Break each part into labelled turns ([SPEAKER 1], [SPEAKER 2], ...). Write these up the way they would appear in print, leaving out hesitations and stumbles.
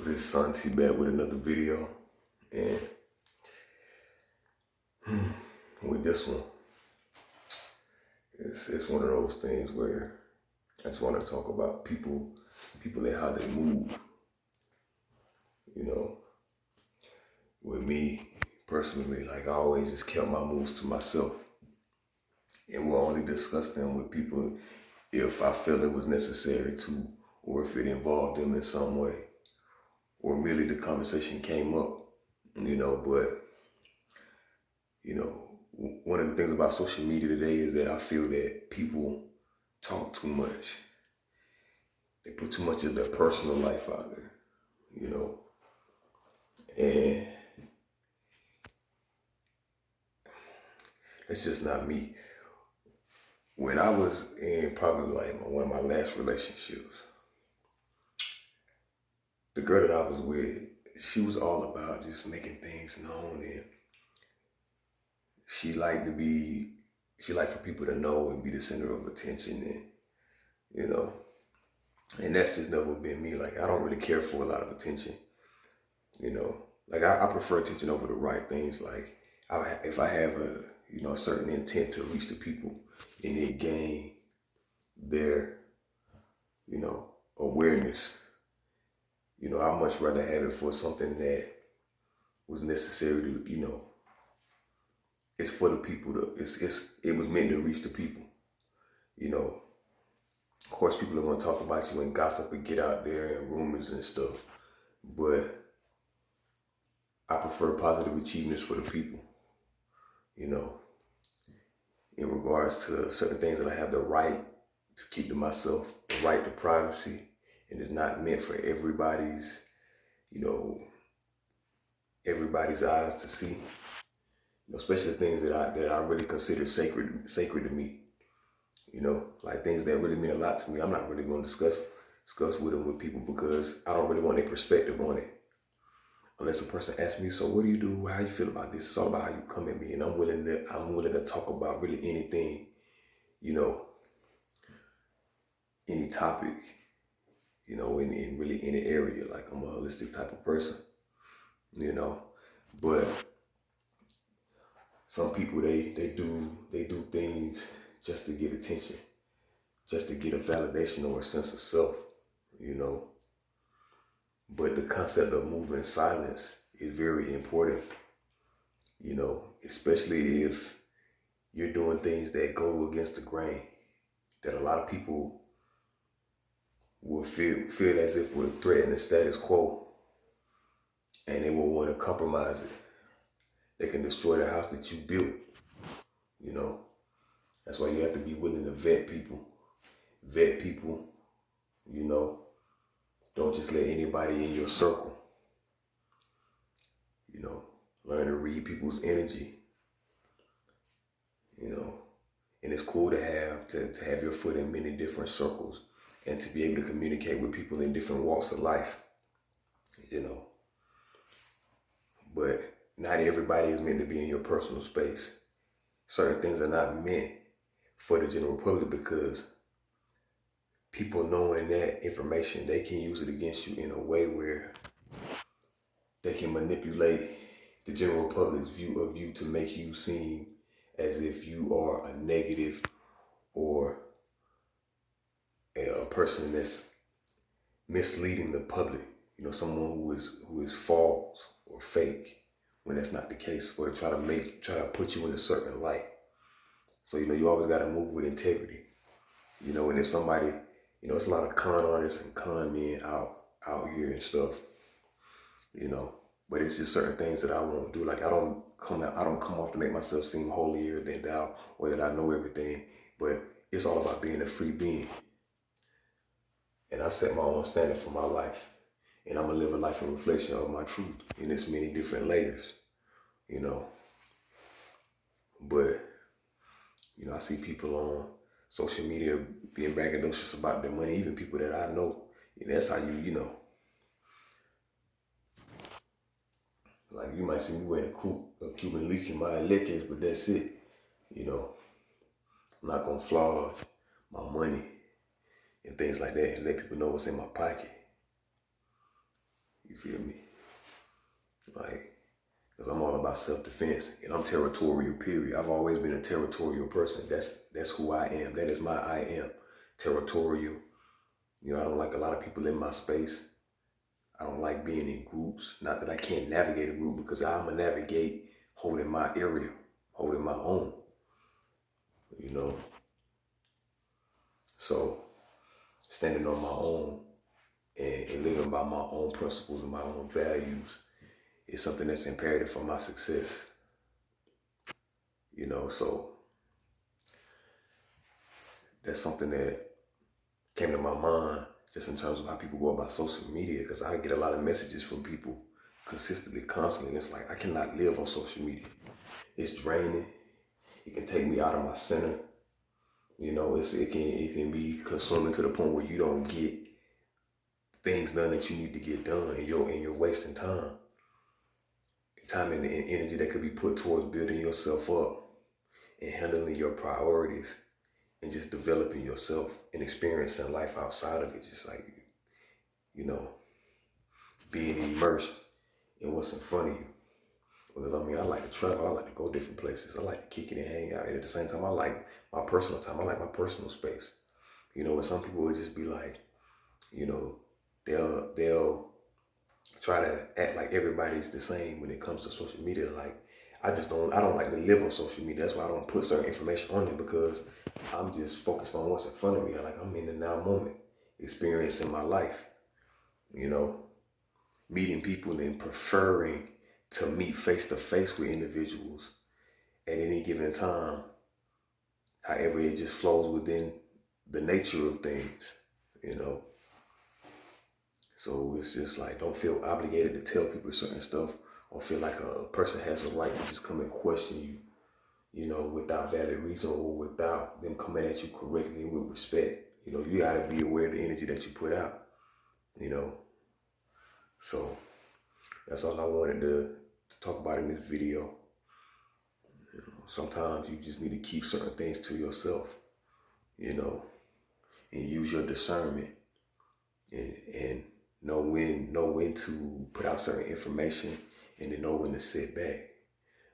[SPEAKER 1] This Son T back with another video, and with this one, it's one of those things where I just want to talk about people and how they move. You know, with me personally, like I always just kept my moves to myself, and will only discuss them with people if I feel it was necessary to, or if it involved them in some way, or merely the conversation came up. But one of the things about social media today is that I feel that people talk too much. They put too much of their personal life out there, and it's just not me. When I was in probably like one of my last relationships, the girl that I was with, she was all about just making things known, and she liked to be, she liked for people to know and be the center of attention, and you know, and that's just never been me. Like I don't really care for a lot of attention, like I prefer attention over the right things. Like if I have a certain intent to reach the people and then gain their awareness, I much rather have it for something that was necessary to it's for the people to it was meant to reach the people. Of course, people are going to talk about you and gossip and get out there and rumors and stuff, but I prefer positive achievements for the people, you know, in regards to certain things that I have the right to keep to myself, the right to privacy, and it's not meant for everybody's eyes to see, especially things that I really consider sacred to me, like things that really mean a lot to me. I'm not really going to discuss with them with people because I don't really want their perspective on it. Unless a person asks me, so what do you do? How you feel about this? It's all about how you come at me, and I'm willing to talk about really anything, any topic, in really any area. Like I'm a holistic type of person, But some people they do things just to get attention, just to get a validation or a sense of self, you know. But the concept of moving in silence is very important, especially if you're doing things that go against the grain, that a lot of people will feel as if would threaten the status quo, and they will want to compromise it. They can destroy the house that you built, you know. That's why you have to be willing to vet people. Vet people, Don't just let anybody in your circle, Learn to read people's energy, And it's cool to have your foot in many different circles and to be able to communicate with people in different walks of life, But not everybody is meant to be in your personal space. Certain things are not meant for the general public because people knowing that information, they can use it against you in a way where they can manipulate the general public's view of you to make you seem as if you are a negative or a person that's misleading the public, someone who is false or fake when that's not the case, or to try to put you in a certain light. So, you always got to move with integrity, and if somebody, it's a lot of con artists and con men out here and stuff, but it's just certain things that I won't do. Like I don't come off to make myself seem holier than thou or that I know everything, but it's all about being a free being. And I set my own standard for my life, and I'm gonna live a life in reflection of my truth in its many different layers, But, I see people on social media being braggadocious about their money, even people that I know. And that's how like you might see me wearing a Cuban link in my electrics, but that's it. I'm not gonna flaunt my money and things like that and let people know what's in my pocket. You feel me? Like, because I'm all about self-defense and I'm territorial, period. I've always been a territorial person. That's who I am. That is my I am. Territorial. You know, I don't like a lot of people in my space. I don't like being in groups. Not that I can't navigate a group, because I'm going to navigate holding my area, holding my own, you know. So standing on my own and living by my own principles and my own values is something that's imperative for my success, you know. So that's something that came to my mind just in terms of how people go about social media, because I get a lot of messages from people consistently, constantly. It's like, I cannot live on social media. It's draining. It can take me out of my center. You know, it can be consuming to the point where you don't get things done that you need to get done, and you're wasting time and energy that could be put towards building yourself up and handling your priorities and just developing yourself and experiencing life outside of it. Just like, you know, being immersed in what's in front of you. Because I mean, I like to travel. I like to go different places. I like to kick it and hang out. And at the same time, I like my personal time. I like my personal space. You know, and some people would just be like, you know, they'll try to act like everybody's the same when it comes to social media. Like, I don't like to live on social media. That's why I don't put certain information on it, because I'm just focused on what's in front of me. I'm in the now moment, experiencing my life, you know, meeting people and preferring to meet face to face with individuals at any given time. However, it just flows within the nature of things, you know. So it's just like, don't feel obligated to tell people certain stuff, or feel like a person has a right to just come and question you, you know, without valid reason, or without them coming at you correctly and with respect. You know, you gotta be aware of the energy that you put out, you know. So that's all I wanted to talk about in this video. You know, sometimes you just need to keep certain things to yourself, you know, and use your discernment and know when to put out certain information, and then know when to sit back.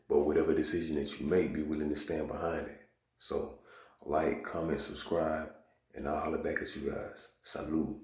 [SPEAKER 1] But whatever decision that you make, be willing to stand behind it. So like, comment, subscribe, and I'll holler back at you guys. Salud.